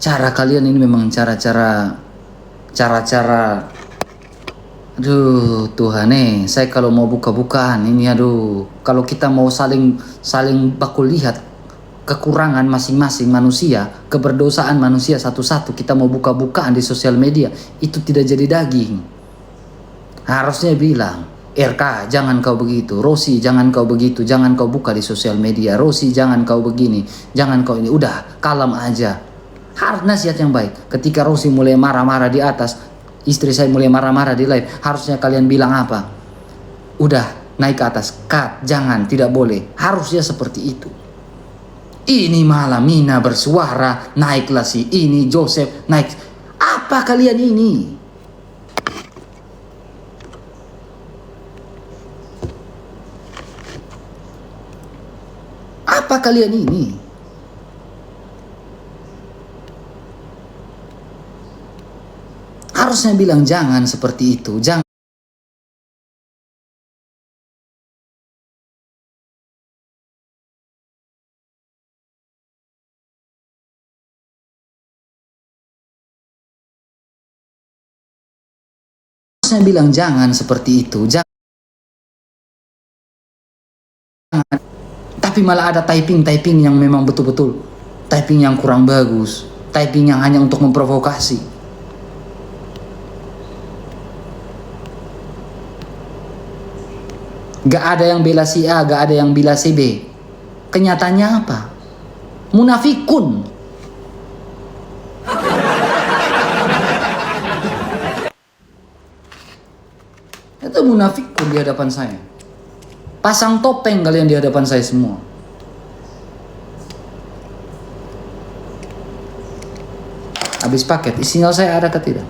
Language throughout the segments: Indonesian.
Cara kalian ini memang cara-cara, aduh Tuhan saya kalau mau buka-bukaan ini, aduh, kalau kita mau saling baku lihat kekurangan masing-masing manusia, keberdosaan manusia satu-satu, kita mau buka-bukaan di sosial media, itu tidak jadi daging. Harusnya bilang, RK jangan kau begitu, Rosi jangan kau begitu, jangan kau buka di sosial media, Rosi jangan kau begini, jangan kau ini, udah kalem aja. Harus nasihat yang baik. Ketika Rosi mulai marah-marah di atas, istri saya mulai marah-marah di live, harusnya kalian bilang apa? Udah, naik ke atas, cut, jangan, tidak boleh. Harusnya seperti itu. Ini malah Mina bersuara, naiklah si ini, Joseph, naik. Apa kalian ini? Apa kalian ini? Harusnya bilang jangan seperti itu, jangan. Harusnya bilang jangan seperti itu, jangan. Tapi malah ada typing yang memang betul-betul typing yang kurang bagus, typing yang hanya untuk memprovokasi. Gak ada yang bela si A, gak ada yang bela si B. Kenyataannya apa? Munafikun. Itu munafikun di hadapan saya. Pasang topeng kalian di hadapan saya semua. Habis paket, sinyal saya ada ke tidak?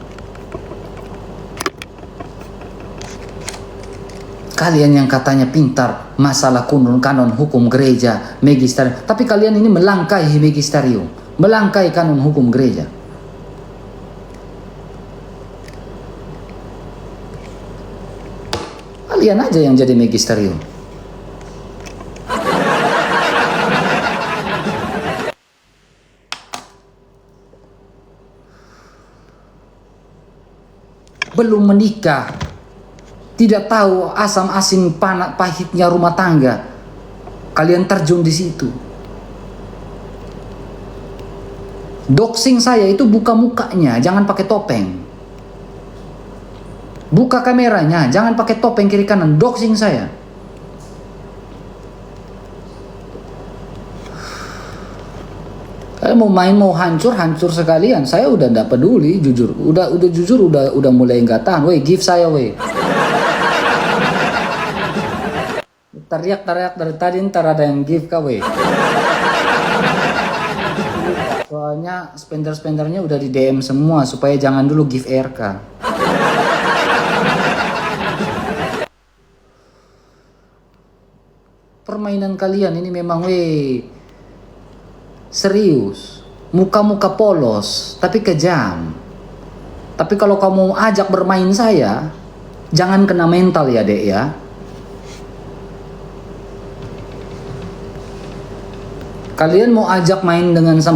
Kalian yang katanya pintar masalah kanon hukum gereja, magisterium, tapi kalian ini melangkai magisterium, melangkai kanon hukum gereja. Kalian aja yang jadi magisterium. Belum menikah, tidak tahu asam asin pahitnya rumah tangga, kalian terjun di situ. Doxing saya itu buka mukanya, jangan pakai topeng. Buka kameranya, jangan pakai topeng kiri kanan, doxing saya. Saya mau main, mau hancur sekalian. Saya udah nggak peduli, jujur. Udah jujur, udah mulai nggak tahan. Weh, give saya, weh. Teriak dari tadi, ntar ada yang give kah, weh. Soalnya spender-spendernya udah di DM semua supaya jangan dulu give RK. Permainan kalian ini memang, weh, serius, muka-muka polos, tapi kejam. Tapi kalau kamu ajak bermain saya, jangan kena mental ya dek ya. Kalian mau ajak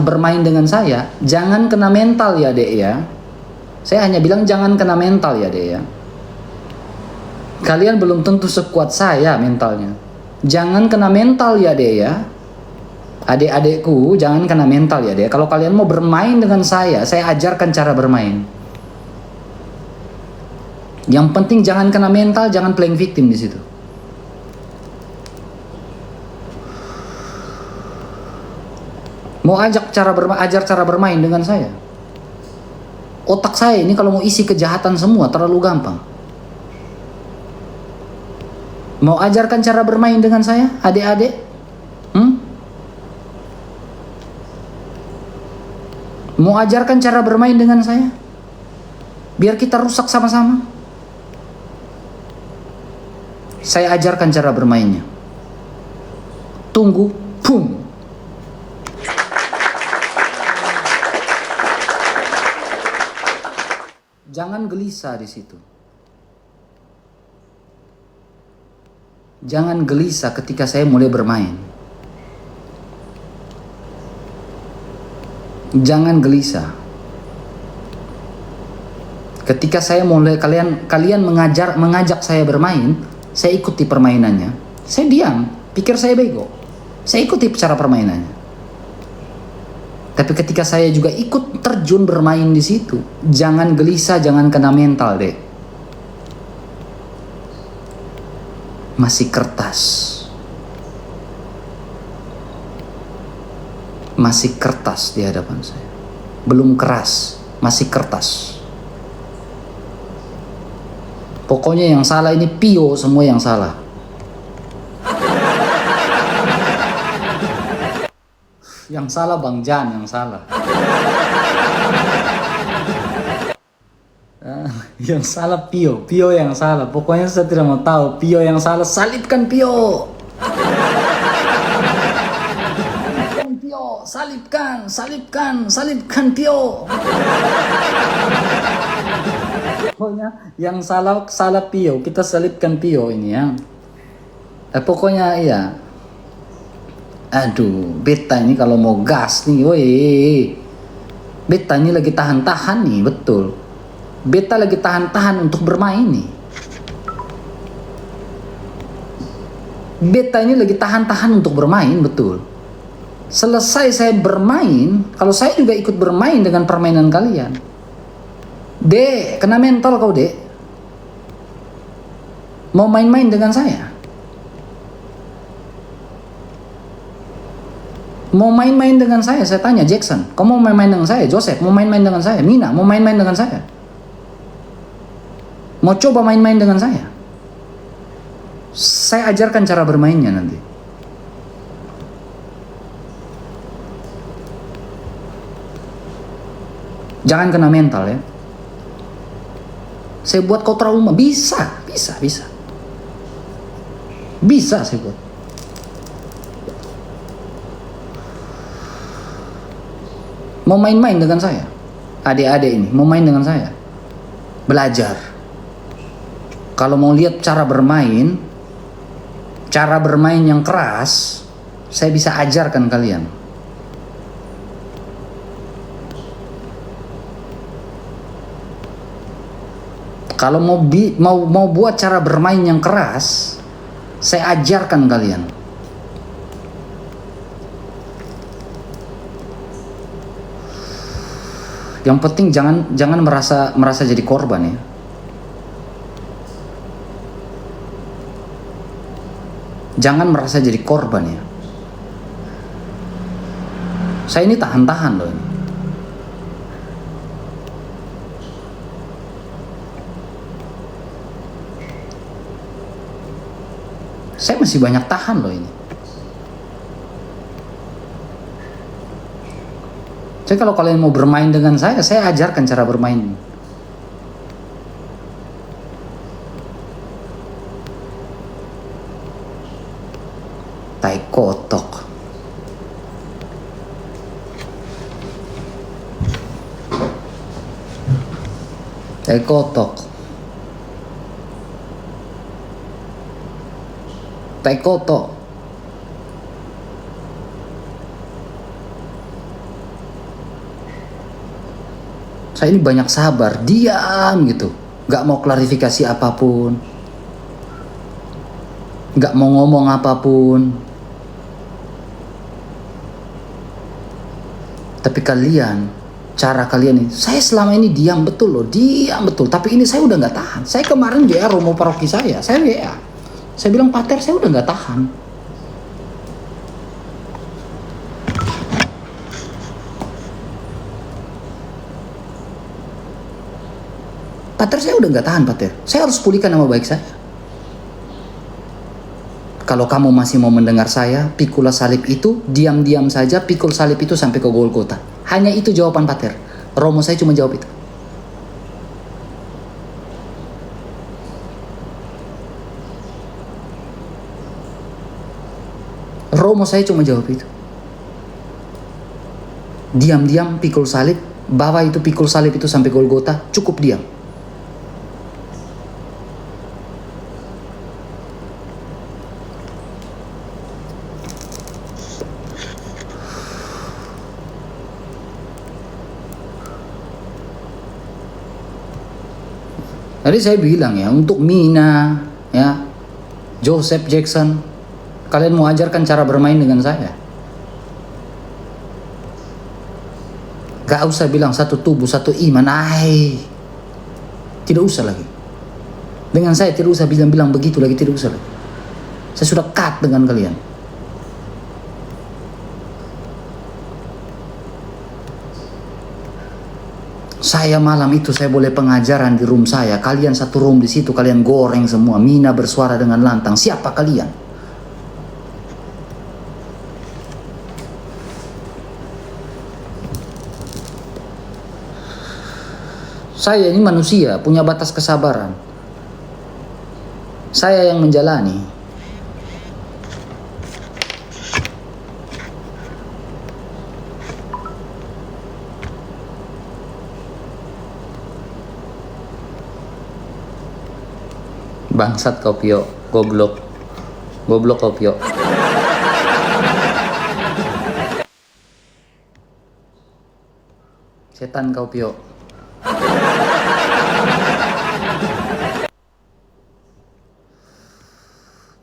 bermain dengan saya, jangan kena mental ya dek ya. Saya hanya bilang jangan kena mental ya dek ya. Kalian belum tentu sekuat saya mentalnya. Jangan kena mental ya dek ya. Adik-adikku jangan kena mental ya deh. Kalau kalian mau bermain dengan saya ajarkan cara bermain. Yang penting jangan kena mental, jangan playing victim di situ. Mau ajar cara bermain dengan saya. Otak saya ini kalau mau isi kejahatan semua terlalu gampang. Mau ajarkan cara bermain dengan saya, adik-adik? Mau ajarkan cara bermain dengan saya? Biar kita rusak sama-sama. Saya ajarkan cara bermainnya. Tunggu, boom. Jangan gelisah di situ. Jangan gelisah ketika saya mulai bermain. Jangan gelisah. Ketika saya mulai kalian mengajak saya bermain, saya ikuti permainannya. Saya diam, pikir saya bego. Saya ikuti cara permainannya. Tapi ketika saya juga ikut terjun bermain di situ, jangan gelisah, jangan kena mental, dek. Masih kertas. Masih kertas di hadapan saya. Belum keras, masih kertas. Pokoknya yang salah ini Pio, semua yang salah. Yang salah Bang Jan, yang salah. Yang salah Pio yang salah. Pokoknya saya tidak mau tahu. Pio yang salah, salibkan Pio. Salibkan Pio. Pokoknya yang salah Pio, kita salibkan Pio ini ya. Pokoknya iya. Aduh, beta ini kalau mau gas nih, woi. Beta ini lagi tahan-tahan nih, betul. Beta lagi tahan-tahan untuk bermain nih. Beta ini lagi tahan-tahan untuk bermain, betul. Selesai saya bermain, kalau saya juga ikut bermain dengan permainan kalian. Dek, kena mental kau, Dek. Mau main-main dengan saya? Mau main-main dengan saya tanya Jackson. Kau mau main-main dengan saya? Joseph, mau main-main dengan saya? Mina, mau main-main dengan saya? Mau coba main-main dengan saya? Saya ajarkan cara bermainnya nanti. Jangan kena mental ya. Saya buat kau trauma. Bisa. Bisa saya buat. Mau main-main dengan saya? Adik-adik ini, mau main dengan saya? Belajar. Kalau mau lihat cara bermain yang keras, saya bisa ajarkan kalian. Kalau mau buat cara bermain yang keras, saya ajarkan kalian. Yang penting jangan merasa jadi korban ya. Jangan merasa jadi korban ya. Saya ini tahan-tahan loh ini. Saya masih banyak tahan loh ini. Jadi kalau kalian mau bermain dengan saya ajarkan cara bermain. Tai kotok. Tai kotok. Tai kotok. Saya ini banyak sabar, diam gitu, gak mau klarifikasi apapun, gak mau ngomong apapun. Tapi cara kalian ini, saya selama ini diam betul loh, diam betul. Tapi ini saya udah gak tahan. Saya kemarin WA Romo Paroki saya WA. Saya bilang, Pater, saya udah gak tahan. Pater, saya udah gak tahan, Pater. Saya harus pulihkan nama baik saya. Kalau kamu masih mau mendengar saya, pikulah salib itu, diam-diam saja, pikul salib itu sampai ke Golgota. Hanya itu jawaban Pater. Romo saya cuma jawab itu. Romo saya cuma jawab itu. Diam-diam pikul salib, bawa itu pikul salib itu sampai Golgota, cukup diam. Jadi saya bilang ya, untuk Mina, ya, Joseph Jackson, kalian mau ajarkan cara bermain dengan saya. Gak usah bilang satu tubuh, satu iman. Tidak usah lagi. Dengan saya tidak usah bilang begitu lagi, tidak usah lagi. Saya sudah cut dengan kalian. Saya malam itu saya boleh pengajaran di room saya. Kalian satu room di situ, kalian goreng semua. Mina bersuara dengan lantang. Siapa kalian? Saya ini manusia, punya batas kesabaran. Saya yang menjalani. Bangsat kau Pio, goblok. Goblok kau Pio. Setan kau Pio.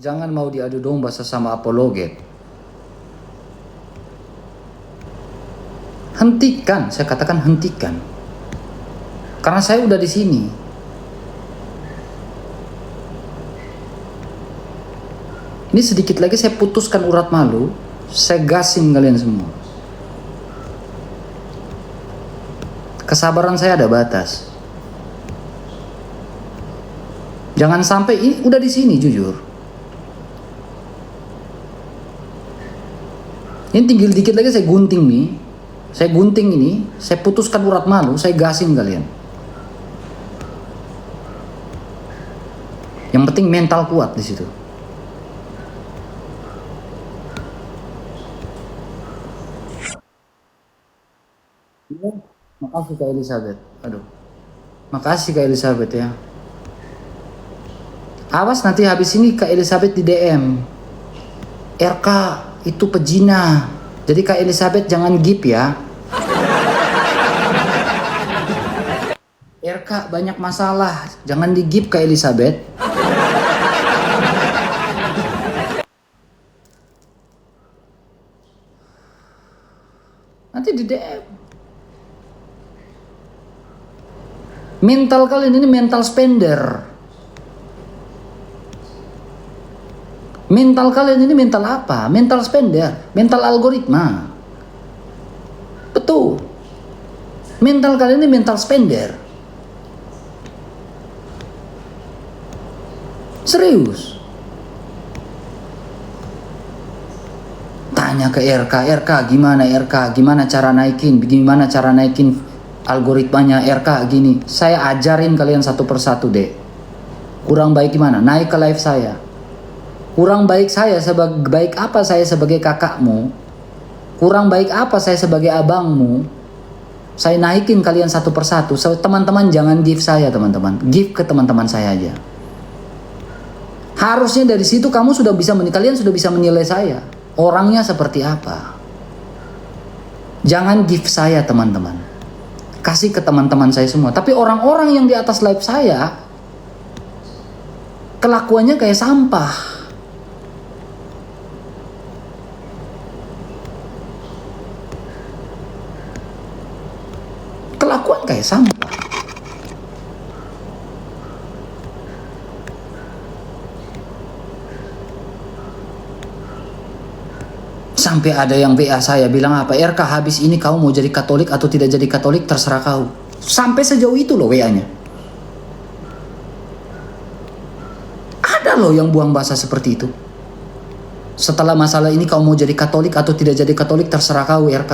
Jangan mau diadu domba sesama apologet. Hentikan, saya katakan hentikan. Karena saya udah di sini. Ini sedikit lagi saya putuskan urat malu, saya gasin kalian semua. Kesabaran saya ada batas. Jangan sampai ini udah di sini jujur. Ini tinggal dikit lagi saya gunting nih. Saya gunting ini, saya putuskan urat malu, saya gasin kalian. Yang penting mental kuat di situ. Makasih Kak Elizabeth. Aduh. Makasih Kak Elizabeth ya. Awas nanti habis ini Kak Elizabeth di DM. RK itu pejina. Jadi Kak Elizabeth jangan gip ya. RK banyak masalah. Jangan digip Kak Elizabeth. Nanti di DM. Mental kalian ini mental spender. Mental kalian ini mental apa? Mental spender, mental algoritma. Betul. Mental kalian ini mental spender. Serius. Tanya ke RK gimana RK? Gimana cara naikin? Gimana cara naikin algoritmanya RK gini? Saya ajarin kalian satu persatu deh. Kurang baik gimana? Naik ke live saya. Kurang baik saya sebagai baik apa saya sebagai kakakmu? Kurang baik apa saya sebagai abangmu? Saya naikin kalian satu persatu. Teman-teman jangan give saya teman-teman. Give ke teman-teman saya aja. Harusnya dari situ kalian sudah bisa menilai saya. Orangnya seperti apa? Jangan give saya teman-teman. Kasih ke teman-teman saya semua. Tapi orang-orang yang di atas live saya kelakuannya kayak sampah. Kelakuan kayak sampah. Sampai ada yang WA saya bilang apa, RK habis ini kamu mau jadi Katolik atau tidak jadi Katolik terserah kau. Sampai sejauh itu loh WA-nya. Ada loh yang buang bahasa seperti itu. Setelah masalah ini kau mau jadi Katolik atau tidak jadi Katolik terserah kau RK.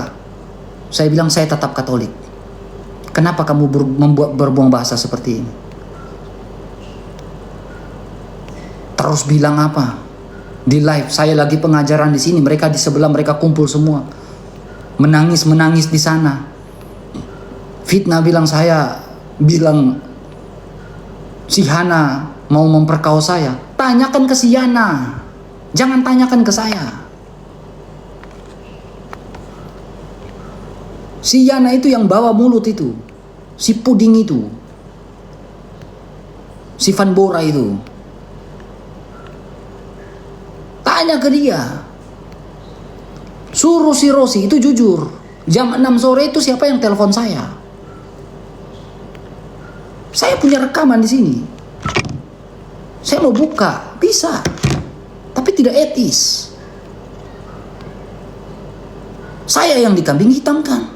Saya bilang saya tetap Katolik. Kenapa kamu berbuang bahasa seperti ini? Terus bilang apa? Di live saya lagi pengajaran di sini, mereka di sebelah, mereka kumpul semua. Menangis di sana. Fitnah bilang si Hana mau memperkaos saya. Tanyakan ke si Yana. Jangan tanyakan ke saya. Si Yana itu yang bawa mulut itu. Si puding itu. Si Van Bora itu. Tanya ke dia. Suruh si Rosi itu jujur. Jam 6 sore itu siapa yang telepon saya? Saya punya rekaman di sini. Saya mau buka, bisa. Tapi tidak etis. Saya yang dikambing hitamkan.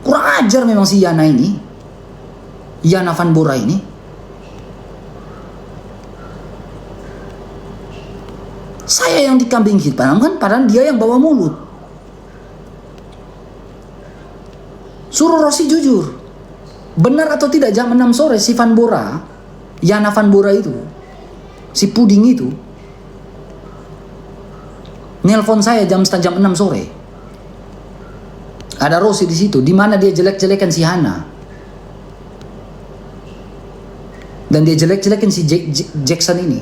Kurang ajar memang si Yana ini. Yana Van Bora ini. Saya yang dikambing hitamkan, padahal dia yang bawa mulut. Suruh Rosi jujur. Benar atau tidak jam 6 sore si Van Bora, Yana Van Bora itu, si puding itu, nelpon saya jam 6 sore. Ada Rosi di situ, di mana dia jelek-jelekan si Hana. Dan dia jelek-jelekan si Jackson ini.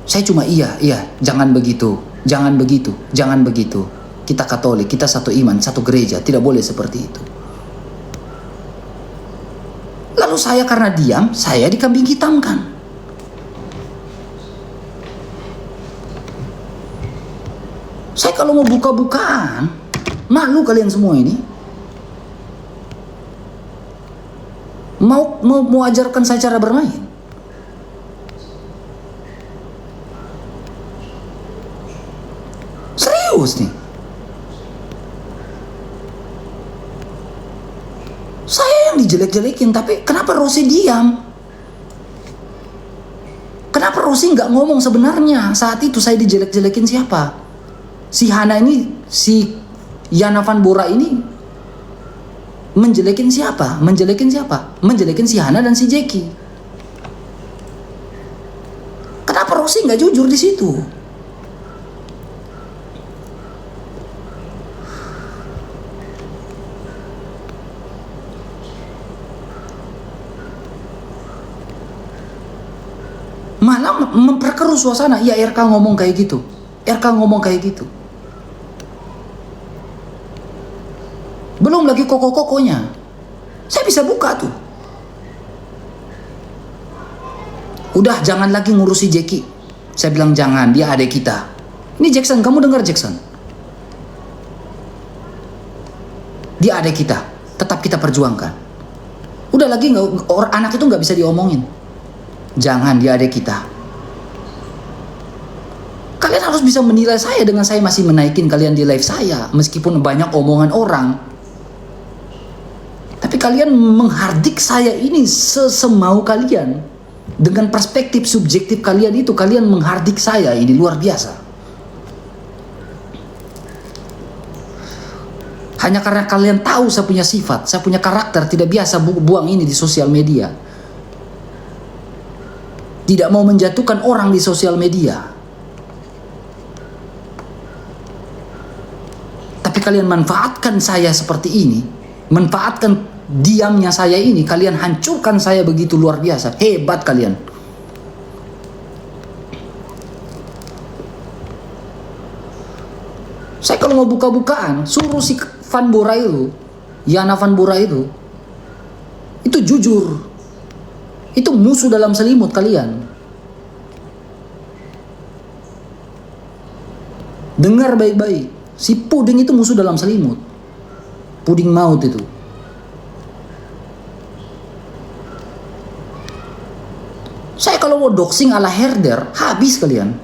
Saya cuma iya, jangan begitu, jangan begitu, jangan begitu. Kita Katolik, kita satu iman, satu gereja, tidak boleh seperti itu. Lalu saya karena diam, saya dikambing hitamkan. Saya kalau mau buka-bukaan, malu kalian semua ini. Mau ajarkan saya cara bermain. Serius nih. Saya yang dijelek-jelekin, tapi kenapa Rosi diam? Kenapa Rosi nggak ngomong sebenarnya saat itu saya dijelek-jelekin siapa? Si Hana ini, si Yana Van Bora ini menjelekin siapa? Menjelekin siapa? Menjelekin si Hana dan si Jackie. Kenapa Rosi nggak jujur di situ? Malah memperkeruh suasana. Ya RK ngomong kayak gitu. RK ngomong kayak gitu. Belum lagi koko-kokonya. Saya bisa buka tuh. Udah jangan lagi ngurusi Jackie. Saya bilang jangan, dia adik kita. Ini Jackson, kamu dengar Jackson? Dia adik kita. Tetap kita perjuangkan. Udah lagi anak itu nggak bisa diomongin. Jangan, dia adik kita. Kalian harus bisa menilai saya dengan saya masih menaikin kalian di live saya. Meskipun banyak omongan orang. Tapi kalian menghardik saya ini sesemau kalian. Dengan perspektif subjektif kalian itu, kalian menghardik saya ini luar biasa. Hanya karena kalian tahu saya punya sifat, saya punya karakter, tidak biasa buang ini di sosial media. Tidak mau menjatuhkan orang di sosial media. Tapi kalian manfaatkan saya seperti ini, manfaatkan diamnya saya ini, kalian hancurkan saya begitu luar biasa. Hebat kalian. Saya kalau mau buka-bukaan, suruh si Van Bora itu, Yana Van Bora itu jujur. Itu musuh dalam selimut kalian. Dengar baik-baik. Si puding itu musuh dalam selimut. Puding maut itu. Saya kalau mau doxing ala herder, habis kalian.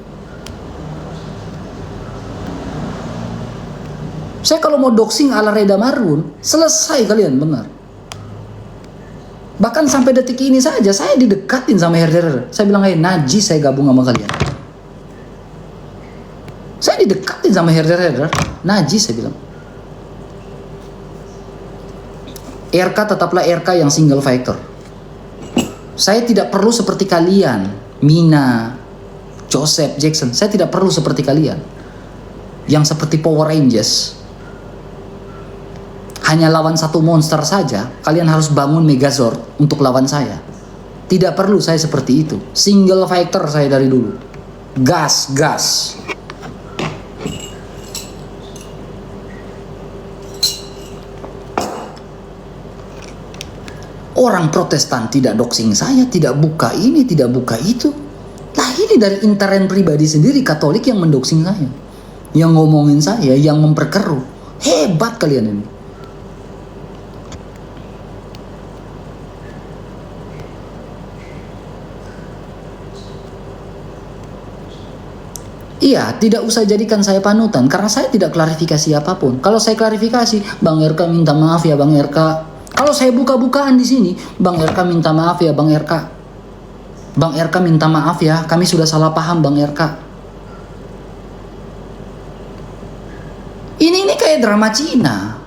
Saya kalau mau doxing ala Reda Marun, selesai kalian, benar. Bahkan sampai detik ini saja, saya didekatin sama herder. Saya bilang, najis saya gabung sama kalian. Saya didekatin sama herder, najis saya bilang. RK tetaplah RK yang single factor. Saya tidak perlu seperti kalian, Mina, Joseph, Jackson. Saya tidak perlu seperti kalian. Yang seperti Power Rangers. Hanya lawan satu monster saja, kalian harus bangun Megazord untuk lawan saya. Tidak perlu saya seperti itu. Single fighter saya dari dulu. Gas. Orang Protestan tidak doxing saya, tidak buka ini, tidak buka itu. Lah ini dari intern pribadi sendiri Katolik yang mendoxing saya, yang ngomongin saya, yang memperkeruh. Hebat kalian ini. Iya, tidak usah jadikan saya panutan karena saya tidak klarifikasi apapun. Kalau saya klarifikasi, Bang RK minta maaf ya Bang RK. Kalau saya buka-bukaan di sini, Bang RK minta maaf ya Bang RK. Bang RK minta maaf ya, kami sudah salah paham Bang RK. Ini kayak drama Cina.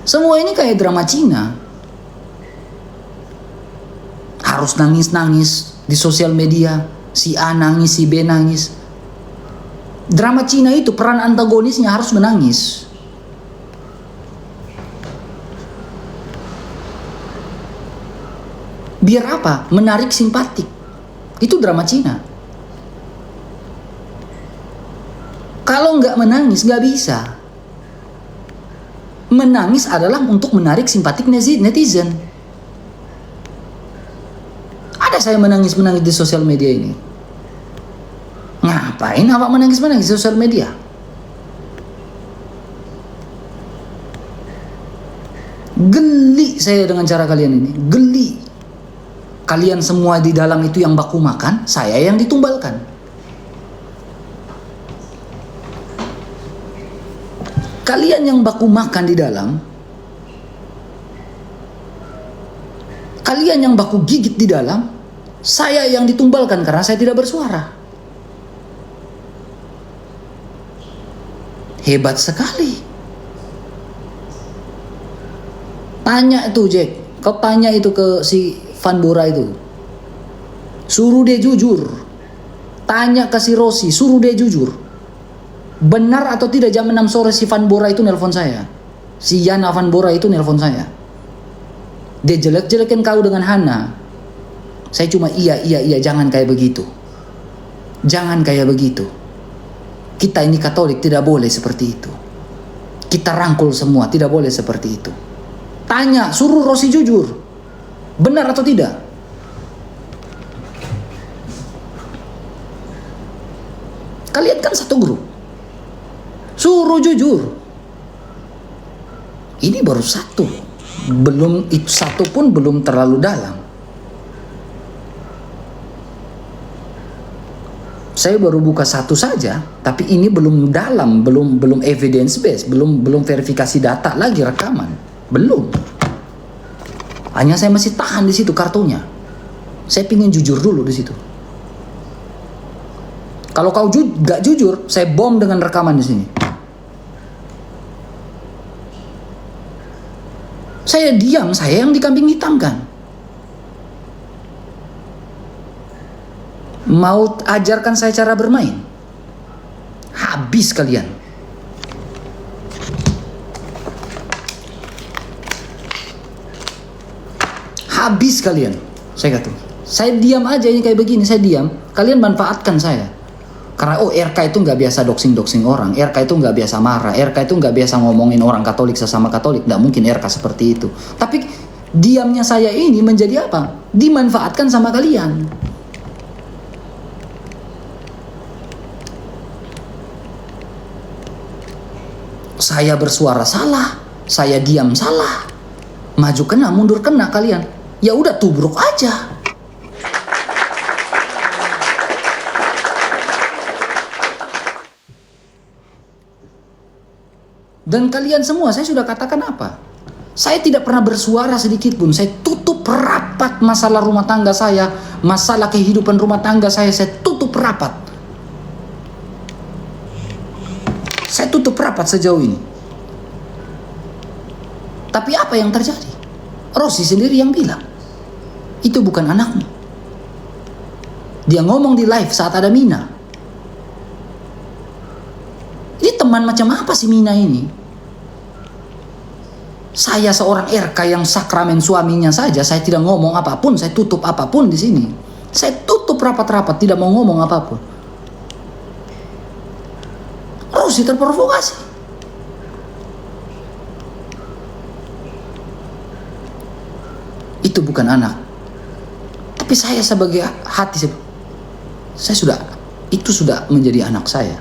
Semua ini kayak drama Cina. Harus nangis-nangis di sosial media. Si A nangis, si B nangis. Drama Cina itu peran antagonisnya harus menangis. Biar apa? Menarik simpatik. Itu drama Cina. Kalau nggak menangis, nggak bisa. Menangis adalah untuk menarik simpatik netizen. Ada saya menangis-menangis di sosial media ini. Ngapain awak menangis-menangis di sosial media? Geli saya dengan cara kalian ini. Geli. Kalian semua di dalam itu yang baku makan, saya yang ditumbalkan. Kalian yang baku makan di dalam, kalian yang baku gigit di dalam, saya yang ditumbalkan karena saya tidak bersuara. Hebat sekali. Tanya itu Jack, kau tanya itu ke si Van Bora itu. Suruh dia jujur. Tanya ke si Rossi, suruh dia jujur. Benar atau tidak jam 6 sore si Van Bora itu nelpon saya. Si Yana Van Bora itu nelpon saya. Dia jelek-jelekin kau dengan Hana. Saya cuma iya, jangan kayak begitu. Jangan kayak begitu. Kita ini Katolik tidak boleh seperti itu. Kita rangkul semua, tidak boleh seperti itu. Tanya, suruh Rossi jujur. Benar atau tidak? Kalian kan satu grup. Suruh jujur. Ini baru satu. Belum itu satu pun belum terlalu dalam. Saya baru buka satu saja, tapi ini belum dalam, belum evidence based, belum verifikasi data lagi rekaman, belum. Hanya saya masih tahan di situ kartunya. Saya pingin jujur dulu di situ. Kalau kau gak jujur, saya bom dengan rekaman di sini. Saya diam, saya yang dikambing hitamkan. Mau ajarkan saya cara bermain? Habis kalian. Habis kalian. Saya kata, saya diam aja ini kayak begini, saya diam. Kalian manfaatkan saya. Karena RK itu nggak biasa doxing orang, RK itu nggak biasa marah, RK itu nggak biasa ngomongin orang Katolik sesama Katolik, nggak mungkin RK seperti itu. Tapi diamnya saya ini menjadi apa? Dimanfaatkan sama kalian. Saya bersuara salah, saya diam salah, maju kena, mundur kena kalian. Ya udah tubruk aja. Dan kalian semua, saya sudah katakan apa? Saya tidak pernah bersuara sedikit pun. Saya tutup rapat masalah rumah tangga saya, masalah kehidupan rumah tangga saya tutup rapat. Saya tutup rapat sejauh ini. Tapi apa yang terjadi? Rossi sendiri yang bilang, itu bukan anakmu. Dia ngomong di live saat ada Mina. Ini teman macam apa sih Mina ini? Saya seorang RK yang sakramen suaminya saja, saya tidak ngomong apapun, saya tutup apapun di sini. Saya tutup rapat-rapat, tidak mau ngomong apapun. Rossi terprovokasi. itu bukan anak. Tapi saya sebagai hati, itu sudah menjadi anak saya.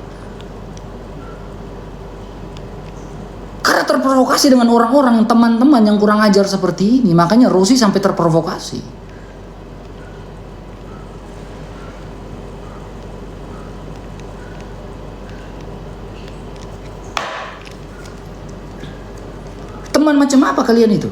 Karena terprovokasi dengan orang-orang, teman-teman yang kurang ajar seperti ini. Makanya Rosi sampai terprovokasi. Teman macam apa kalian itu?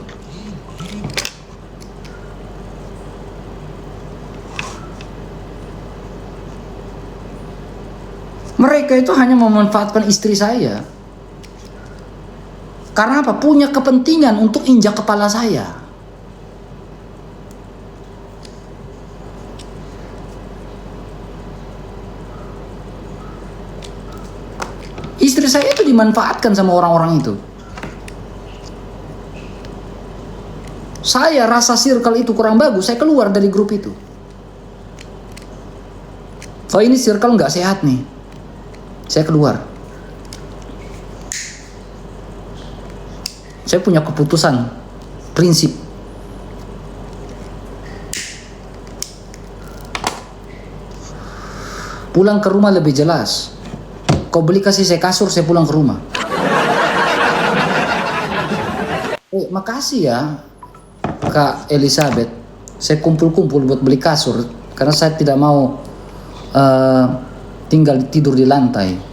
Mereka itu hanya memanfaatkan istri saya. Karena apa? Punya kepentingan untuk injak kepala saya. Istri saya itu dimanfaatkan sama orang-orang itu. Saya rasa circle itu kurang bagus, saya keluar dari grup itu. Oh, ini circle nggak sehat nih, saya keluar. Saya punya keputusan, prinsip. Pulang ke rumah lebih jelas. Kau beli kasih saya kasur, saya pulang ke rumah. Makasih ya Kak Elizabeth. Saya kumpul-kumpul buat beli kasur karena saya tidak mau tinggal tidur di lantai.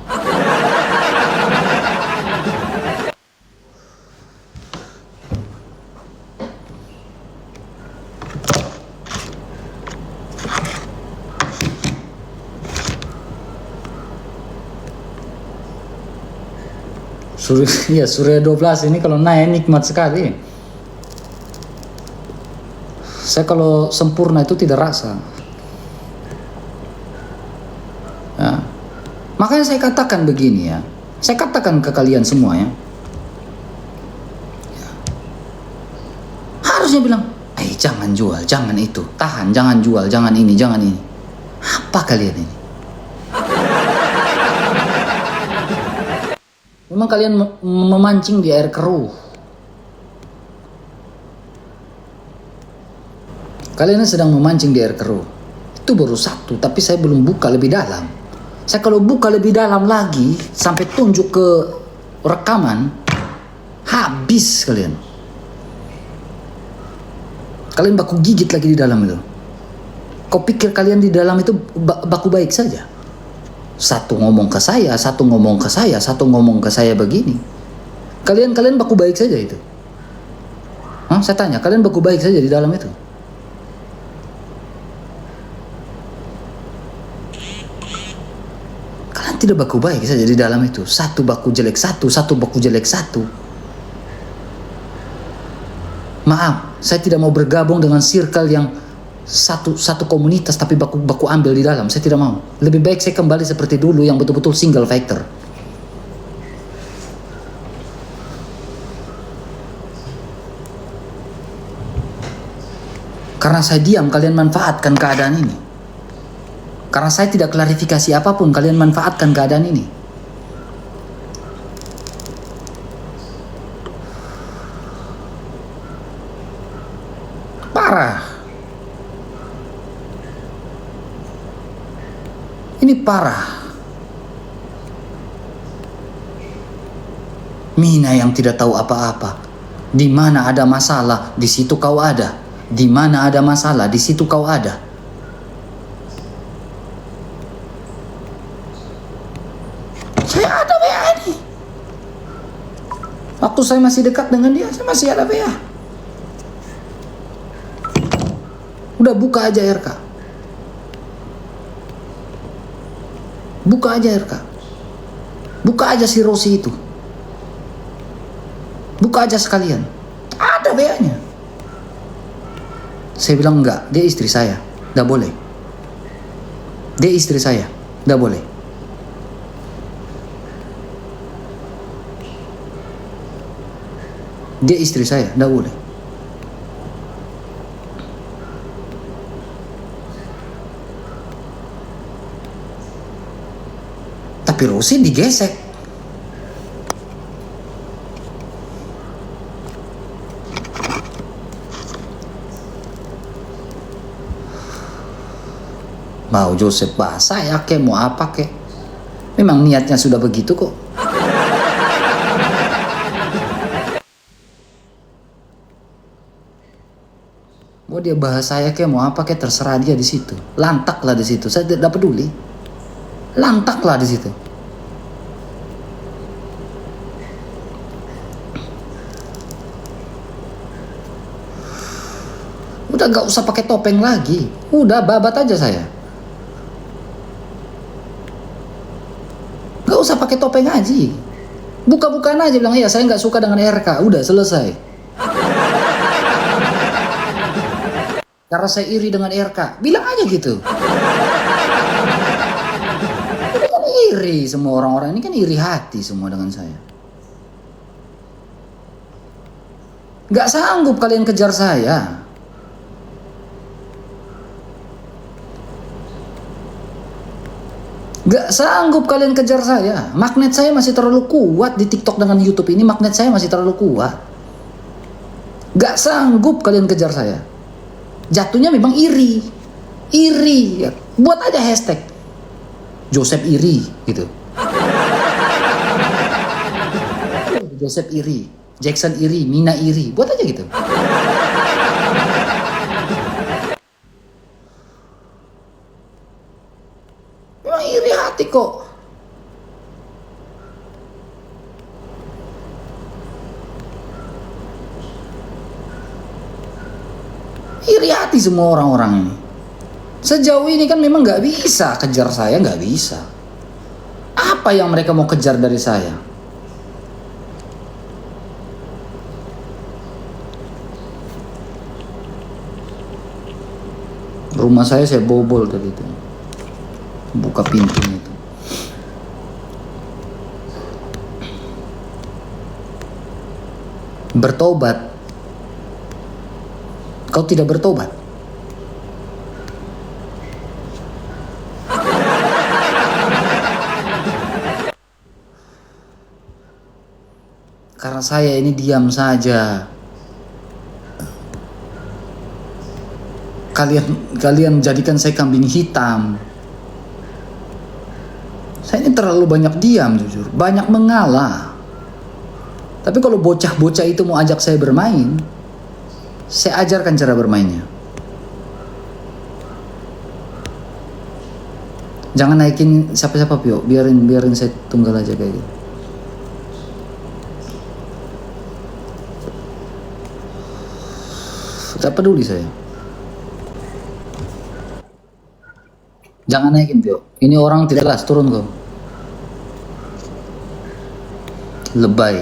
Surya 12 ini kalau naik nikmat sekali. Saya kalau sempurna itu tidak rasa. Ya. Makanya saya katakan begini ya. Saya katakan ke kalian semua ya. Harusnya bilang, jangan jual, jangan itu, tahan, jangan jual, jangan ini, jangan ini. Apa kalian ini? Memang kalian memancing di air keruh. Kalian sedang memancing di air keruh. Itu baru satu, tapi saya belum buka lebih dalam. Saya kalau buka lebih dalam lagi, sampai tunjuk ke rekaman, habis kalian. Kalian baku gigit lagi di dalam itu. Kau pikir kalian di dalam itu baku baik saja? Satu ngomong ke saya, satu ngomong ke saya, satu ngomong ke saya begini. Kalian baku baik saja itu. Saya tanya, kalian baku baik saja di dalam itu? Kalian tidak baku baik saja di dalam itu. Satu baku jelek satu, satu baku jelek satu. Maaf, saya tidak mau bergabung dengan circle yang satu komunitas tapi baku ambil di dalam. Saya tidak mau. Lebih baik saya kembali seperti dulu yang betul-betul single factor. Karena saya diam, kalian manfaatkan keadaan ini. Karena saya tidak klarifikasi apapun, kalian manfaatkan keadaan ini. Parah. Ini parah. Mina yang tidak tahu apa-apa. Di mana ada masalah, di situ kau ada. Di mana ada masalah, di situ kau ada. Saya ada WA ini. Waktu saya masih dekat dengan dia, saya masih ada WA. Udah buka aja RK. Buka aja RK. Buka aja si Rosi itu. Buka aja sekalian. Ada WA-nya. Saya bilang enggak, dia istri saya. Enggak boleh. Dia istri saya. Enggak boleh. Dia istri saya. Enggak boleh. Tapi Rosi digesek. Mau Joseph bahas saya kek, mau apa kek. Memang niatnya sudah begitu kok. Mau dia bahas saya kek, mau apa kek, terserah dia di situ. Lantak lah di situ. Saya tidak peduli. Lantak lah di situ. Udah gak usah pakai topeng lagi. Udah babat aja saya. Gak usah pakai topeng aja. Buka-bukaan aja bilang, iya saya nggak suka dengan RK. Udah selesai. Karena saya iri dengan RK. Bilang aja gitu. Ini kan iri semua orang-orang ini kan iri hati semua dengan saya. Gak sanggup kalian kejar saya. Gak sanggup kalian kejar saya. Magnet saya masih terlalu kuat di TikTok dengan YouTube ini. Magnet saya masih terlalu kuat. Gak sanggup kalian kejar saya. Jatuhnya memang iri. Iri. Buat aja hashtag Joseph iri gitu. Joseph iri, Jackson iri, Mina iri. Buat aja gitu. Memang iri hati kok. Iri hati semua orang-orang ini. Sejauh ini kan memang nggak bisa kejar saya, nggak bisa. Apa yang mereka mau kejar dari saya? Rumah saya bobol tadi itu. Buka pintunya itu. Bertobat. Kau tidak bertobat. Karena saya ini diam saja. Kalian jadikan saya kambing hitam. Saya ini terlalu banyak diam jujur, banyak mengalah. Tapi kalau bocah-bocah itu mau ajak saya bermain, saya ajarkan cara bermainnya. Jangan naikin siapa-siapa Pio, biarin saya tunggal aja kayak gitu. Tidak peduli saya. Jangan naikin Pio. Ini orang tidak jelas, turun kau. Lebay.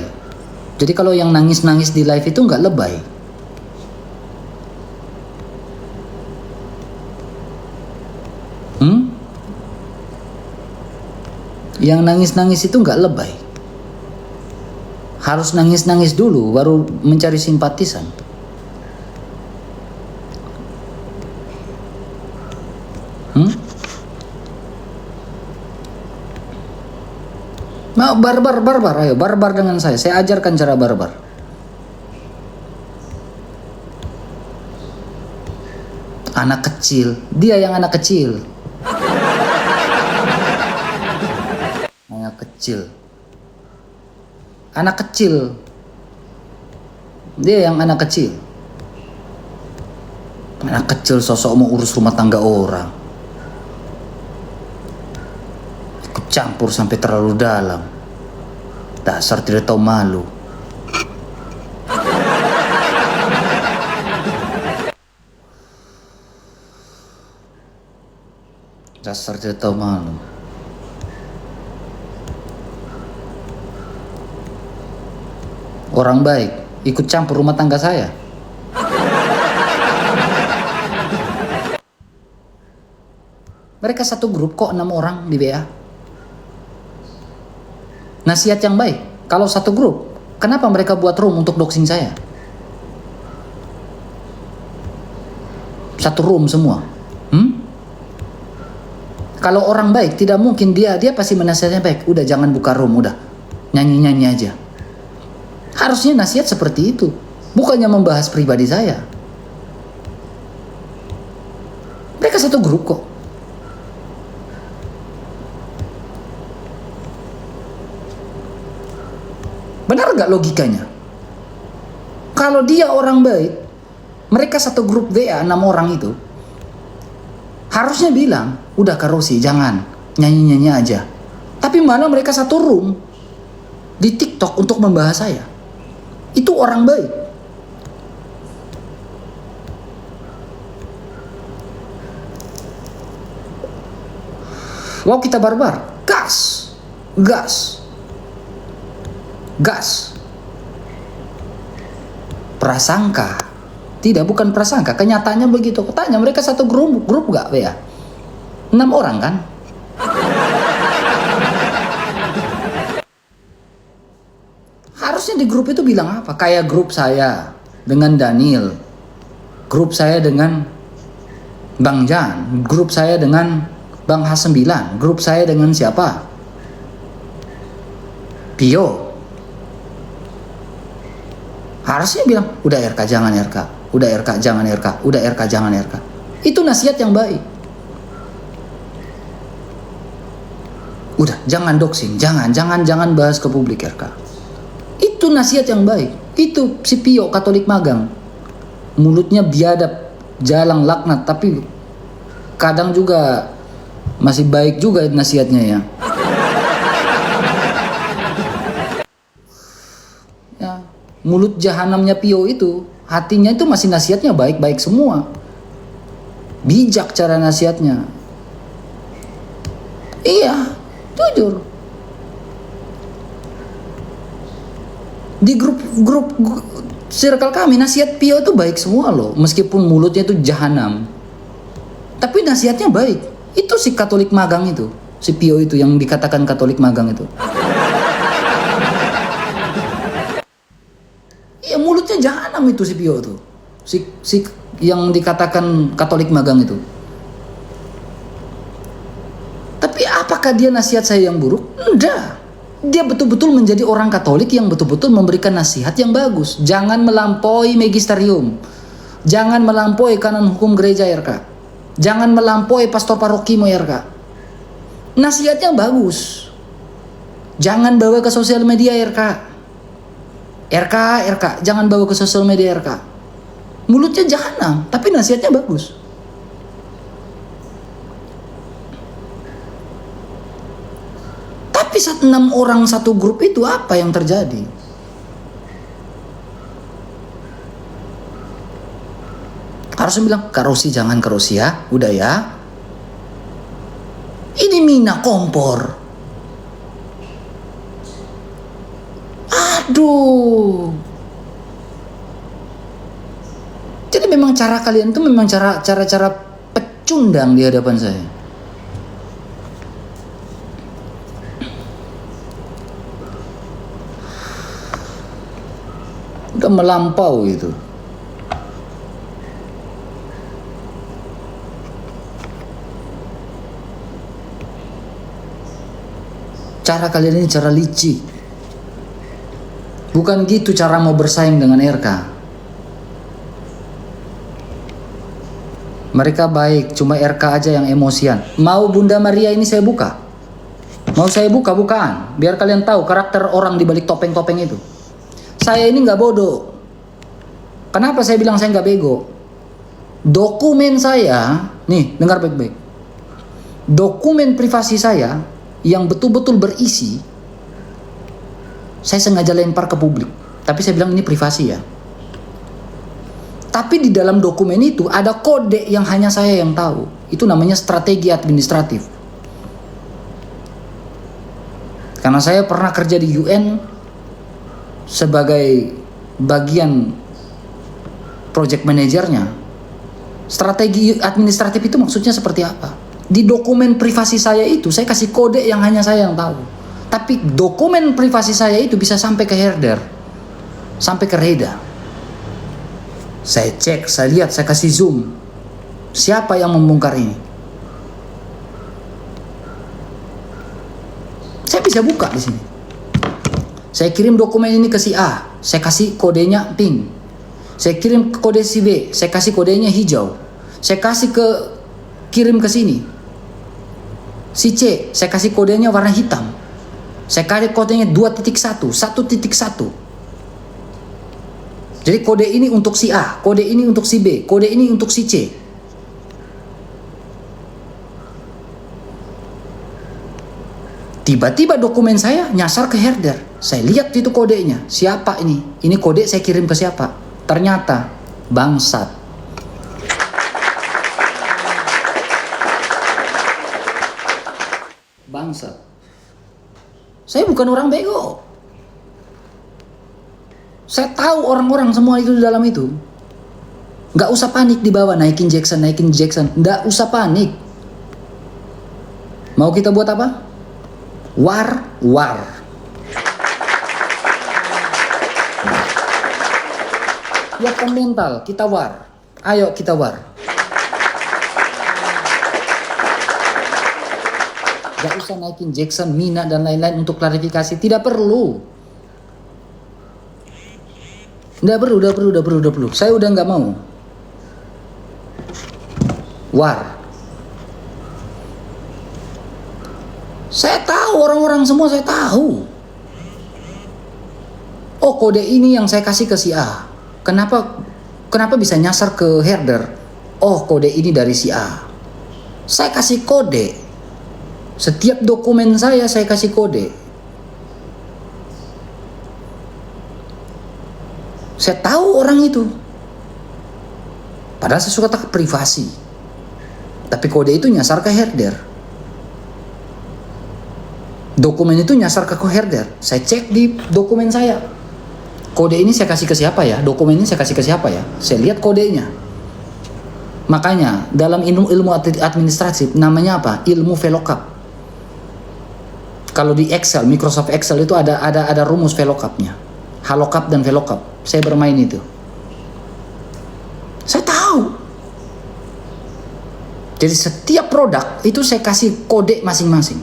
Jadi kalau yang nangis-nangis di live itu nggak lebay. Yang nangis-nangis itu nggak lebay. Harus nangis-nangis dulu baru mencari simpatisan. Mau barbar, ayo barbar dengan saya ajarkan cara barbar. Anak kecil, dia yang anak kecil. Anak kecil. Dia yang anak kecil. Anak kecil sosok mau urus rumah tangga orang. Ikut campur sampai terlalu dalam. Dasar tidak tahu malu. Dasar tidak tahu malu. Orang baik ikut campur rumah tangga saya. Mereka satu grup kok 6 orang di BA. Nasihat yang baik. Kalau satu grup, kenapa mereka buat room untuk doxing saya? Satu room semua. Kalau orang baik tidak mungkin dia pasti menasihatnya baik. Udah jangan buka room, udah nyanyi aja. Harusnya nasihat seperti itu, bukannya membahas pribadi saya. Mereka satu grup kok. Benar nggak logikanya? Kalau dia orang baik, mereka satu grup WA 6 orang itu, harusnya bilang, udah Kak Rosi jangan, nyanyi-nyanyi aja. Tapi malah mereka satu room di TikTok untuk membahas saya. Itu orang baik. Wow, kita barbar, gas, gas, gas. Prasangka, tidak, bukan prasangka, kenyataannya begitu. Tanya mereka satu grup gak ya? 6 orang kan? Harusnya di grup itu bilang apa? Kayak grup saya dengan Daniel, grup saya dengan Bang Jan, grup saya dengan Bang H9, grup saya dengan siapa? Pio. Harusnya bilang, udah RK jangan RK, udah RK jangan RK, udah RK jangan RK. Itu nasihat yang baik. Udah, jangan doxing, jangan bahas ke publik RK. Itu nasihat yang baik. Itu si Pio Katolik magang. Mulutnya biadab, jalang laknat, tapi kadang juga masih baik juga nasihatnya ya. Ya, mulut jahanamnya Pio itu, hatinya itu masih nasihatnya baik-baik semua. Bijak cara nasihatnya. Iya, jujur. Di grup circle kami nasihat Pio itu baik semua loh, meskipun mulutnya itu jahanam. Tapi nasihatnya baik. Itu si Katolik magang itu, si Pio itu yang dikatakan Katolik magang itu. Ya mulutnya jahanam itu si Pio itu. Si yang dikatakan Katolik magang itu. Tapi apakah dia nasihat saya yang buruk? Enggak. Dia betul-betul menjadi orang Katolik yang betul-betul memberikan nasihat yang bagus. Jangan melampaui magisterium. Jangan melampaui kanon hukum gereja RK. Jangan melampaui pastor parokimu RK. Nasihatnya bagus. Jangan bawa ke sosial media RK. RK, jangan bawa ke sosial media RK. Mulutnya jahanam, tapi nasihatnya bagus. Tapi saat 6 orang satu grup itu apa yang terjadi? Harusnya bilang, Kak Rosi jangan Kak Rosi ya, udah ya. Ini mina kompor. Aduh. Jadi memang cara kalian itu memang cara pecundang di hadapan saya. Udah melampau itu. Cara kalian ini cara licik. Bukan gitu cara mau bersaing dengan RK. Mereka baik, cuma RK aja yang emosian. Mau Bunda Maria ini saya buka? Mau saya buka bukaan? Biar kalian tahu karakter orang di balik topeng-topeng itu. Saya ini nggak bodoh. Kenapa saya bilang saya nggak bego? Dokumen saya, nih dengar baik-baik. Dokumen privasi saya yang betul-betul berisi, saya sengaja lempar ke publik. Tapi saya bilang ini privasi ya. Tapi di dalam dokumen itu ada kode yang hanya saya yang tahu. Itu namanya strategi administratif. Karena saya pernah kerja di UN sebagai bagian project manajernya. Strategi administratif itu maksudnya seperti apa? Di dokumen privasi saya itu saya kasih kode yang hanya saya yang tahu. Tapi dokumen privasi saya itu bisa sampai ke herder, sampai ke Reda. Saya cek, saya lihat, saya kasih zoom. Siapa yang membongkar ini? Saya bisa buka di sini. Saya kirim dokumen ini ke si A, saya kasih kodenya pink. Saya kirim ke kode si B, saya kasih kodenya hijau. Saya kasih kirim ke sini. Si C, saya kasih kodenya warna hitam. Saya kasih kodenya 2.1, 1.1. Jadi kode ini untuk si A, kode ini untuk si B, kode ini untuk si C. Tiba-tiba dokumen saya nyasar ke herder. Saya lihat itu kodenya. Siapa ini? Ini kode saya kirim ke siapa? Ternyata bangsat. Bangsat. Saya bukan orang bego. Saya tahu orang-orang semua itu di dalam itu. Nggak usah panik di bawah, naikin Jackson. Nggak usah panik. Mau kita buat apa? War. Siapkan mental, kita war. Ayo kita war. Gak usah naikin Jackson, Mina, dan lain-lain untuk klarifikasi. Tidak perlu. Udah perlu. Saya udah nggak mau. War. Saya tahu orang-orang semua, saya tahu. Oh, kode ini yang saya kasih ke si A. Kenapa bisa nyasar ke herder? Oh, kode ini dari si A. Saya kasih kode. Setiap dokumen saya kasih kode. Saya tahu orang itu. Padahal saya suka tak privasi. Tapi kode itu nyasar ke herder. Dokumen itu nyasar ke herder. Saya cek di dokumen saya. Kode ini saya kasih ke siapa ya? Dokumen ini saya kasih ke siapa ya? Saya lihat kodenya. Makanya dalam ilmu administratif namanya apa? Ilmu VLOOKUP. Kalau di Excel, Microsoft Excel itu ada rumus VLOOKUP-nya. HLOOKUP dan VLOOKUP. Saya bermain itu. Saya tahu. Jadi setiap produk itu saya kasih kode masing-masing.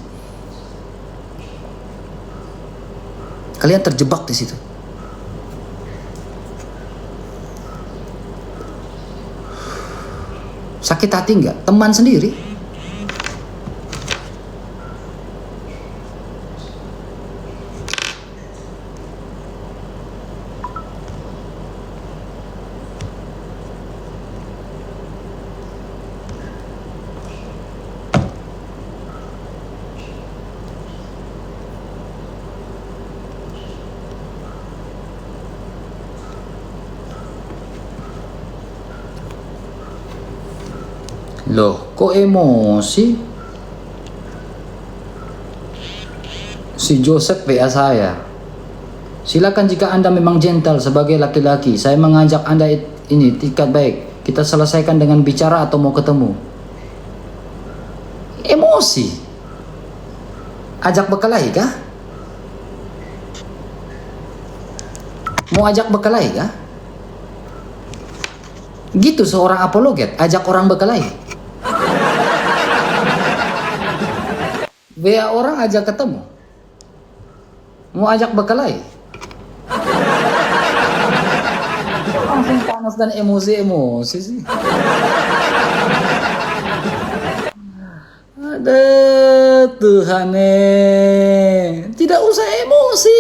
Kalian terjebak di situ. Sakit hati nggak? Teman sendiri. Loh, kok emosi? Si Joseph WA saya. Silakan jika Anda memang gentle sebagai laki-laki. Saya mengajak Anda ini tiket baik. Kita selesaikan dengan bicara atau mau ketemu. Emosi. Ajak berkelahi kah? Mau ajak berkelahi kah? Gitu seorang apologet, ajak orang berkelahi. WA orang ajak ketemu. Mau ajak berkelahi. Langsung panas dan emosi sih. Ada Tuhan, tidak usah emosi.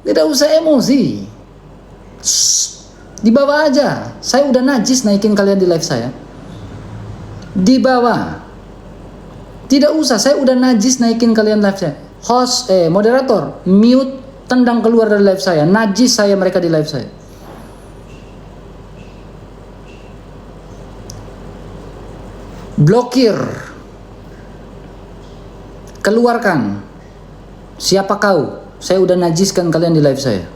Tidak usah emosi. Di bawah aja. Saya udah najis naikin kalian di live saya. Di bawah. Tidak usah, saya udah najis naikin kalian live saya. Host, moderator, mute, tendang keluar dari live saya. Najis saya mereka di live saya. Blokir. Keluarkan. Siapa kau? Saya udah najiskan kalian di live saya.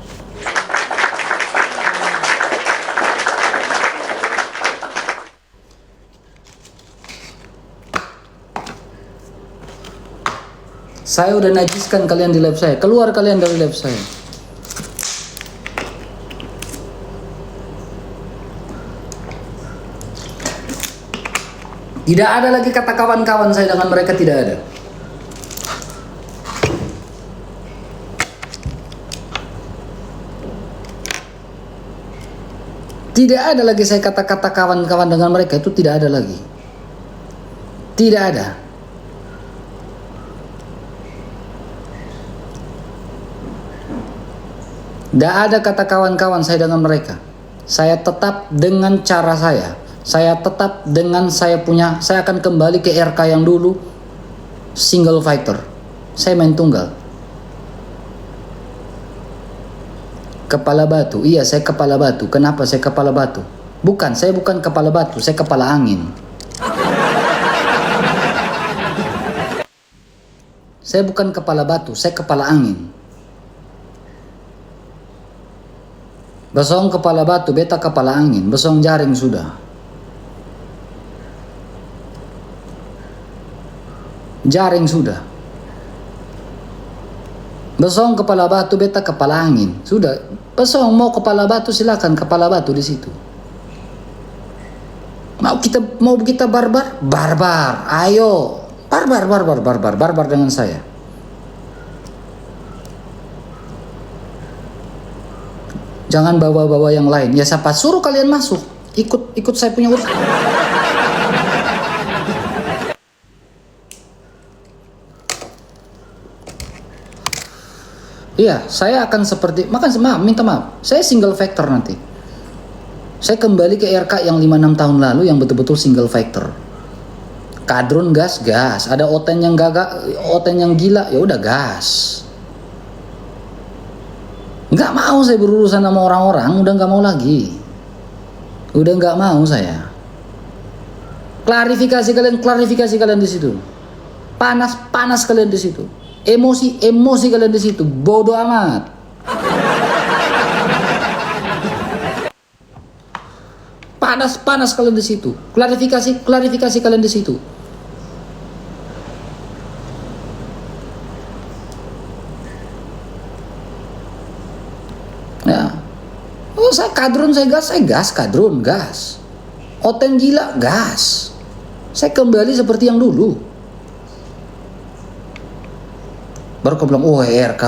Saya udah najiskan kalian di live saya. Keluar kalian dari live saya. Tidak ada lagi kata kawan-kawan saya dengan mereka, tidak ada. Tidak ada lagi saya kata-kata kawan-kawan dengan mereka, itu tidak ada lagi. Tidak ada. Tidak ada kata kawan-kawan saya dengan mereka. Saya tetap dengan cara saya. Saya tetap dengan saya akan kembali ke RK yang dulu, single fighter. Saya main tunggal. Kepala batu, iya saya kepala batu. Kenapa saya kepala batu? Saya bukan kepala batu, saya kepala angin. Saya bukan kepala batu, saya kepala angin. Besong kepala batu, beta kepala angin. Besong jaring sudah. Jaring sudah. Besong kepala batu, beta kepala angin. Sudah. Besong mau kepala batu, silakan kepala batu di situ. Mau kita barbar? Barbar. Ayo. Barbar dengan saya. Jangan bawa-bawa yang lain. Ya siapa suruh kalian masuk? Ikut saya punya urusan. Iya, saya akan seperti minta maaf. Saya single factor nanti. Saya kembali ke RK yang 5-6 tahun lalu yang betul-betul single factor. Kadrun gas. Ada Oten yang gila, ya udah gas. Nggak mau saya berurusan sama orang-orang, udah nggak mau lagi. Udah nggak mau saya. Klarifikasi kalian di situ. Panas kalian di situ. Emosi kalian di situ. Bodoh amat. Panas kalian di situ. Klarifikasi kalian di situ. Ya. Oh, saya gas, kadrun gas. Oten gila, gas. Saya kembali seperti yang dulu. Baru kau bilang, oh RK.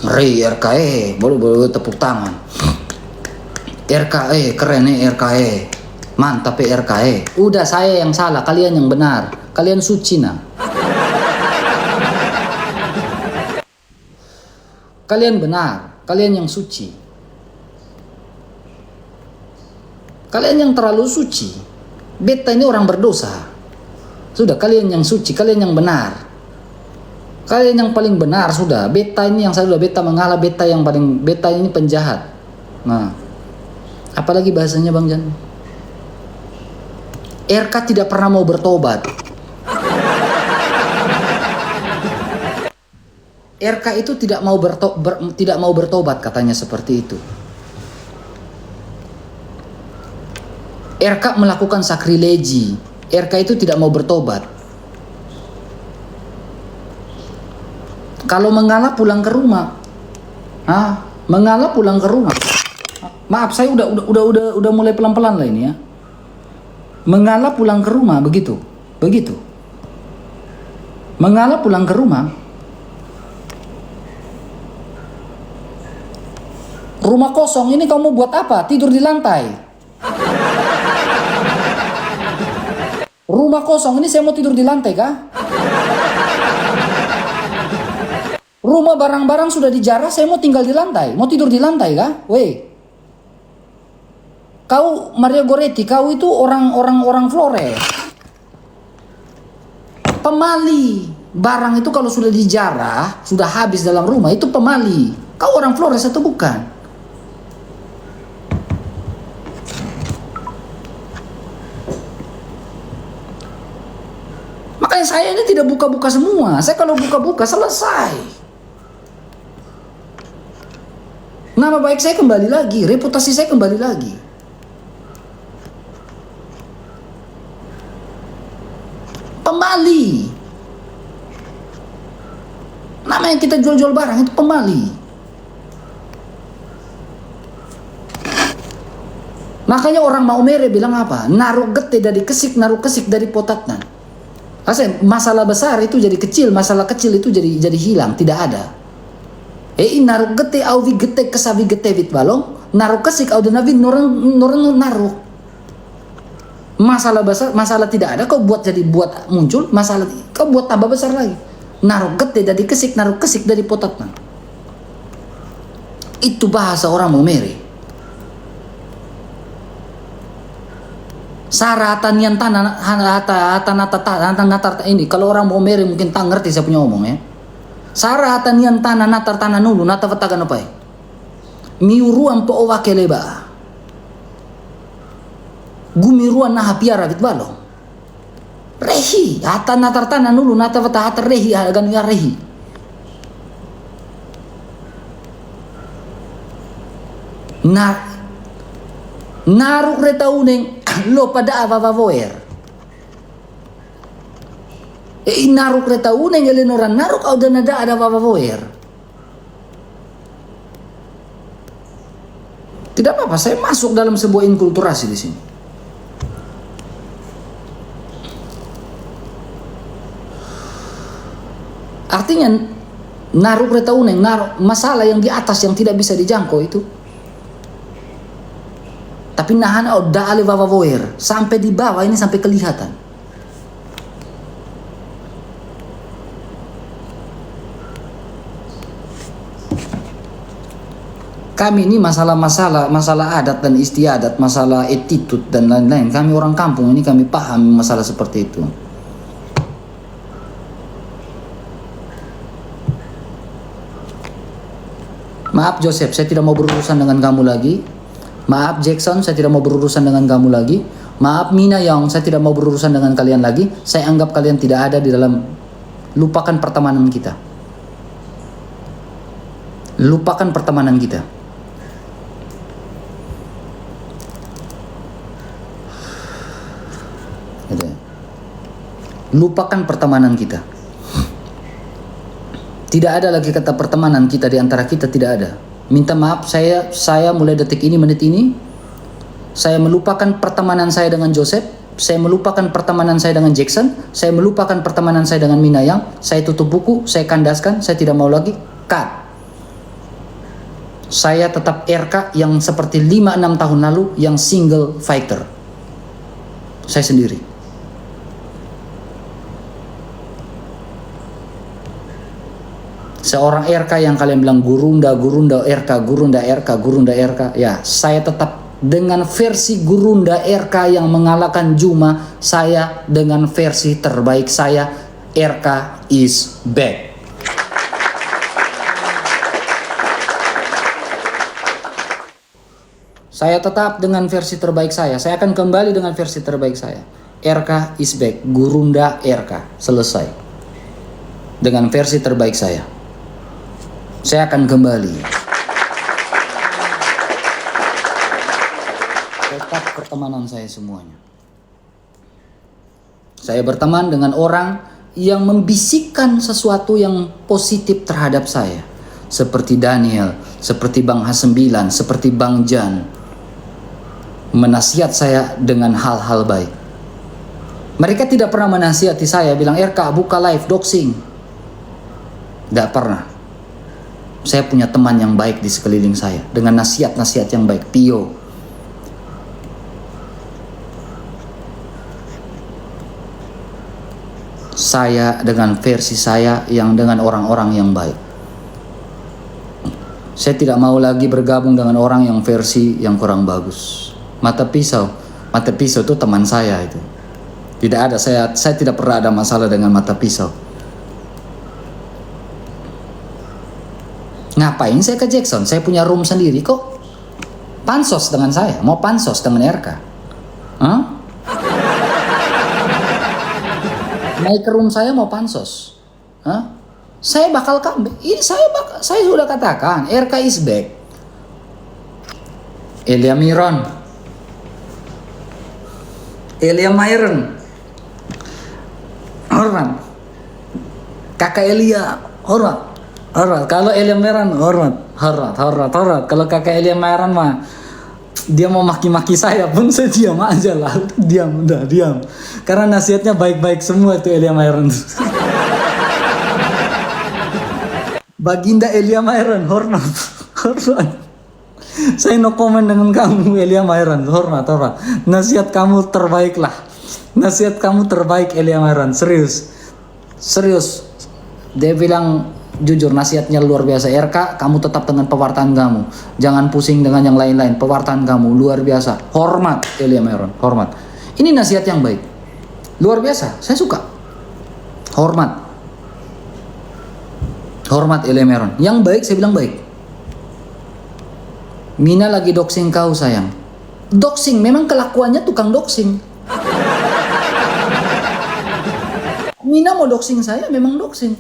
Ngeri RK, boleh tepuk tangan. RK, keren RK, mantap RK. Udah saya yang salah, kalian yang benar. Kalian suci nah. Kalian benar. Kalian yang suci. Kalian yang terlalu suci. Beta ini orang berdosa. Sudah kalian yang suci, kalian yang benar. Kalian yang paling benar sudah. Beta ini yang sudah beta mengalah, beta ini penjahat. Nah, apalagi bahasanya Bang Jan? RK tidak pernah mau bertobat. RK itu tidak mau bertobat katanya seperti itu. RK melakukan sakrilegi. RK itu tidak mau bertobat. Kalau mengalah pulang ke rumah. Mengalah pulang ke rumah. Maaf, saya udah mulai pelan-pelan lah ini ya. Mengalah pulang ke rumah begitu. Mengalah pulang ke rumah. Rumah kosong ini kamu buat apa? Tidur di lantai. Rumah kosong ini saya mau tidur di lantai kah? Rumah barang-barang sudah dijarah, saya mau tinggal di lantai. Mau tidur di lantai kah? Weh. Kau Maria Goretti, kau itu orang Flores. Pemali. Barang itu kalau sudah dijarah, sudah habis dalam rumah, itu pemali. Kau orang Flores atau bukan? Makanya saya ini tidak buka-buka semua. Saya kalau buka-buka selesai. Nama baik saya kembali lagi, reputasi saya kembali lagi. Pemali. Nama yang kita jual-jual barang itu pemali. Makanya orang Maumere bilang apa? Naruh gete dari kesik, naruh kesik dari potatna. Masalah besar itu jadi kecil, masalah kecil itu jadi hilang, tidak ada. Naruh gete auvi gete kesabi gete vit balong, naruh kesik au denavi noren naruh. Masalah besar, masalah tidak ada, kau buat muncul, masalah kau buat tambah besar lagi. Naruh gete dari kesik, naruh kesik dari potatna. Itu bahasa orang Momere. Saratan yang tanah ini, kalau orang Momere mungkin tak ngerti saya punya omong ya. Saratan yang tanah natar tanah nulu nata vatagan apa? Miuruan po owake leba. Gumiruan nah piara git balo. Rehi, hata natar tanah nulu nata vata hata rehi agan ya rehi. Naruk reta uneng lo pada avavoer. Naruk reta uneng elenoran naruk au dan ada avavoer. Tidak apa-apa, saya masuk dalam sebuah inkulturasi di sini. Artinya naruk reta uneng, masalah yang di atas yang tidak bisa dijangkau itu. Tapi nahan udah ale vavavoer sampai di bawah ini sampai kelihatan. Kami ini masalah adat dan istiadat, masalah attitude dan lain-lain. Kami orang kampung ini kami paham masalah seperti itu. Maaf Joseph, saya tidak mau berurusan dengan kamu lagi. Maaf Jackson, saya tidak mau berurusan dengan kamu lagi. Maaf Mina Young, saya tidak mau berurusan dengan kalian lagi. Saya anggap kalian tidak ada di dalam. Lupakan pertemanan kita. Lupakan pertemanan kita. Lupakan pertemanan kita. Tidak ada lagi kata pertemanan kita di antara kita, tidak ada. Minta maaf, saya mulai detik ini, menit ini, saya melupakan pertemanan saya dengan Joseph, saya melupakan pertemanan saya dengan Jackson, saya melupakan pertemanan saya dengan Mina Yang, saya tutup buku, saya kandaskan, saya tidak mau lagi, cut. Saya tetap RK yang seperti 5-6 tahun lalu, yang single fighter. Saya sendiri. Seorang RK yang kalian bilang gurunda RK, ya saya tetap dengan versi gurunda RK yang mengalahkan Juma, saya dengan versi terbaik saya, RK is back. Saya tetap dengan versi terbaik saya akan kembali dengan versi terbaik saya. RK is back, gurunda RK, selesai. Dengan versi terbaik saya akan kembali. Tetap pertemanan saya semuanya. Saya berteman dengan orang yang membisikkan sesuatu yang positif terhadap saya. Seperti Daniel, seperti Bang H9, seperti Bang Jan. Menasihat saya dengan hal-hal baik. Mereka tidak pernah menasihati saya, bilang RK buka live doxing. Tidak pernah. Saya punya teman yang baik di sekeliling saya dengan nasihat-nasihat yang baik. Pio. Saya dengan versi saya yang dengan orang-orang yang baik. Saya tidak mau lagi bergabung dengan orang yang versi yang kurang bagus. Mata pisau itu teman saya itu. Tidak ada, saya tidak pernah ada masalah dengan mata pisau. Ngapain saya ke Jackson? Saya punya room sendiri kok. Pansos dengan saya, mau pansos dengan RK. Hah? Naik ke room saya mau pansos. Hah? Saya bakal comeback. Ini saya sudah katakan, RK is back. Elia Myron, hormat. Kakak Elia, hormat. Kalau Elia Myron, hormat. Kalau kakak Elia Myron mah, dia mau maki-maki saya pun saya diam aja lah. Diam. Karena nasihatnya baik-baik semua itu Elia Myron. Baginda Elia Myron, hormat. Saya no comment dengan kamu Elia Myron, hormat. Nasihat kamu terbaik lah. Nasihat kamu terbaik Elia Myron, serius. Dia bilang Jujur nasihatnya luar biasa. RK, kamu tetap dengan pewartaan kamu. Jangan pusing dengan yang lain-lain. Pewartaan kamu luar biasa. Hormat Elia Meron, hormat. Ini nasihat yang baik. Luar biasa, saya suka. Hormat. Hormat Elia Meron. Yang baik saya bilang baik. Mina lagi doxing kau sayang. Doxing, memang kelakuannya tukang doxing. Mina mau doxing saya, memang doxing.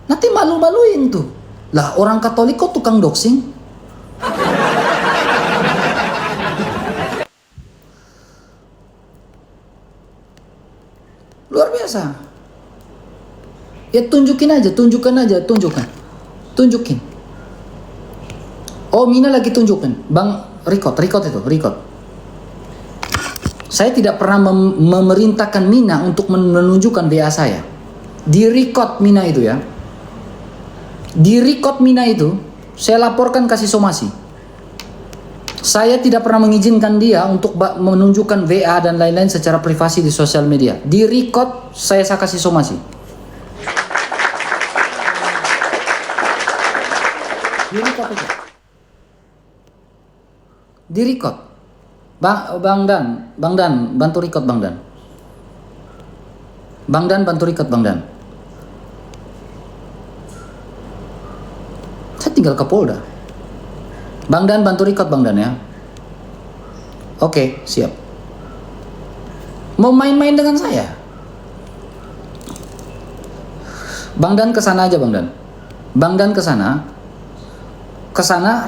Nanti malu-maluin tuh. Lah orang Katolik kok tukang doxing? Luar biasa. Ya tunjukin aja. Tunjukin. Oh, Mina lagi tunjukin. Bang, record itu. Saya tidak pernah memerintahkan Mina untuk menunjukkan WA saya. Di record Mina itu ya. Saya laporkan kasih somasi. Saya tidak pernah mengizinkan dia untuk menunjukkan WA dan lain-lain secara privasi di sosial media. Di record saya kasih somasi. Di record. Bang Dan, bantu record Bang Dan. Bantu record Bang Dan. Saya tinggal ke Polda. Bang Dan bantu record Bang Dan ya. Oke, siap. Mau main-main dengan saya? Bang Dan kesana aja Bang Dan. Bang Dan kesana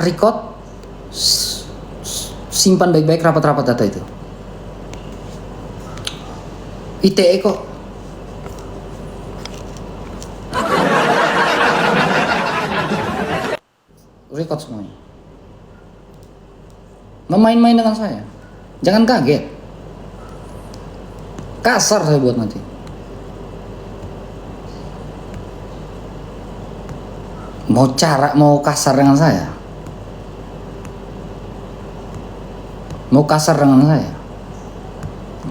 record, simpan baik-baik rapat-rapat data itu. ITE kok. Record semuanya. Memain-main dengan saya. Jangan kaget. Kasar saya buat nanti. Mau kasar dengan saya.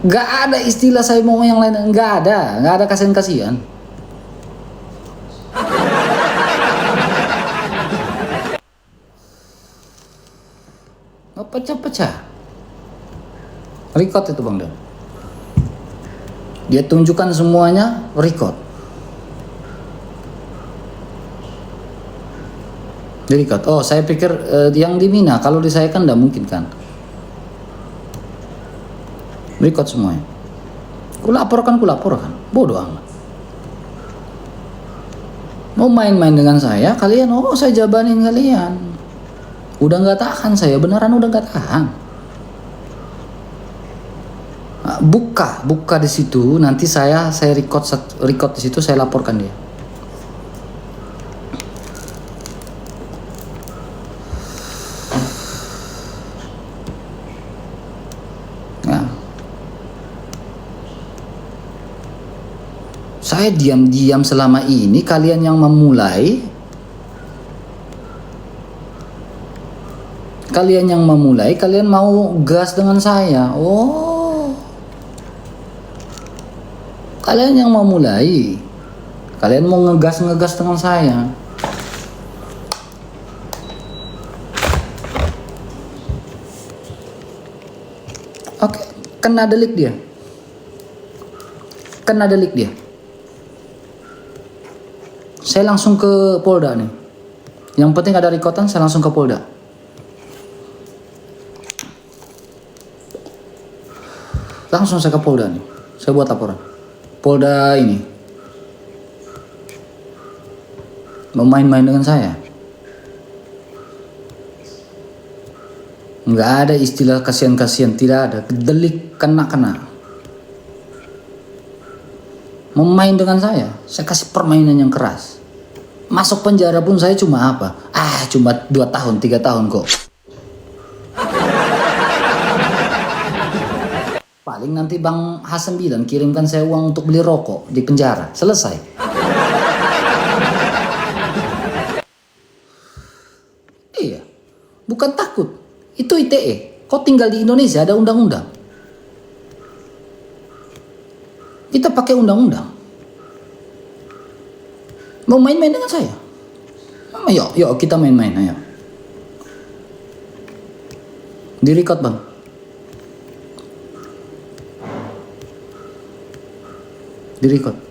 Gak ada istilah saya mau yang lain. Gak ada kasihan-kasihan. Pecah-pecah. Record itu Bang Dan. Dia tunjukkan semuanya, record. Record. Oh, saya pikir yang di Mina, kalau di saya kan tidak mungkin kan. Record semuanya. Kulaporkan. Bodoh amat. Mau main-main dengan saya, kalian, saya jabanin kalian. Udah nggak tahan saya, beneran udah nggak tahan. Buka di situ, nanti saya record di situ, saya laporkan dia. Nah, saya diam-diam selama ini, kalian yang memulai. Kalian mau gas dengan saya. Kalian yang memulai. Kalian mau ngegas dengan saya. Oke, kena delik dia. Saya langsung ke Polda nih. Yang penting ada rekotan, saya langsung ke Polda. Langsung saya ke Polda nih. Saya buat laporan. Polda ini main-main dengan saya. Nggak ada istilah kasihan-kasihan, tidak ada. Delik kena. Memain dengan saya kasih permainan yang keras. Masuk penjara pun saya cuma apa? Cuma 2 tahun, 3 tahun kok. Paling nanti Bang H9 kirimkan saya uang untuk beli rokok di penjara. Selesai. Iya. Bukan takut. Itu ITE. Kok tinggal di Indonesia ada undang-undang. Kita pakai undang-undang. Mau main-main dengan saya? Ayo, yuk kita main-main, ayo. Di-record bang. Di-record.